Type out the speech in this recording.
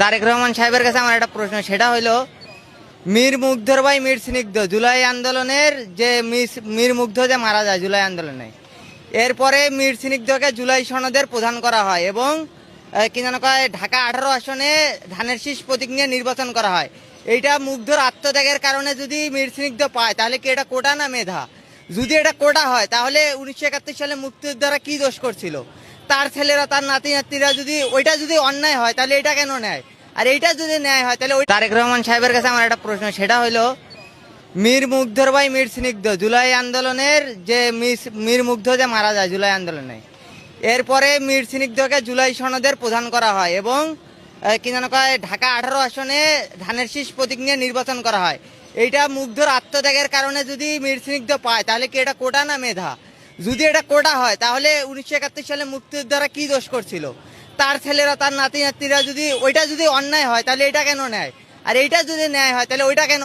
তারেক রহমান সাহেবের কাছে আমার একটা প্রশ্ন, সেটা হলো মীর মুগ্ধর ভাই মীর স্নিগ্ধ জুলাই আন্দোলনের যে মীর মুগ্ধ যে মারা যায় জুলাই আন্দোলনে, এরপরে মীর স্নিগ্ধকে জুলাই সনদের প্রধান করা হয় এবং কি যেন কয় ঢাকা 18 আসনে ধানের শীষ প্রতীক নিয়ে নির্বাচন করা হয়। এইটা মুগ্ধর আত্মত্যাগের কারণে যদি মীর স্নিগ্ধ পায় তাহলে কি এটা কোটা না মেধা? যদি এটা কোটা হয় তাহলে 1971 সালে মুক্তিযোদ্ধারা কি দোষ করছিল? তার ছেলেরা তার নাতি নাতনিরা যদি ওইটা যদি অন্যায় হয় তাহলে এটা কেন নেয়? আর এইটা যদি ন্যায় হয় তাহলে তারেক রহমান সাহেবের কাছে আমার একটা প্রশ্ন, সেটা হলো মীর মুগ্ধর ভাই মীর স্নিগ্ধ জুলাই আন্দোলনের যে মীর মুগ্ধ যে মারা যায় জুলাই আন্দোলনে, এরপরে মীর স্নিগ্ধকে জুলাই সনদের প্রধান করা হয় এবং কি যেন কয় ঢাকা 18 আসনে ধানের শীষ প্রতীক নিয়ে নির্বাচন করা হয়। এইটা মুগ্ধর আত্মত্যাগের কারণে যদি মীর স্নিগ্ধ পায় তাহলে কি এটা কোটা না মেধা? যদি এটা কোটা হয় তাহলে 1971 সালে মুক্তিযোদ্ধারা কি দোষ করছিল? তার ছেলেরা তার নাতি নাতনিরা যদি ওইটা যদি অন্যায় হয় তাহলে এটা কেন নেয়? আর এইটা যদি ন্যায় হয় তাহলে ওইটা কেন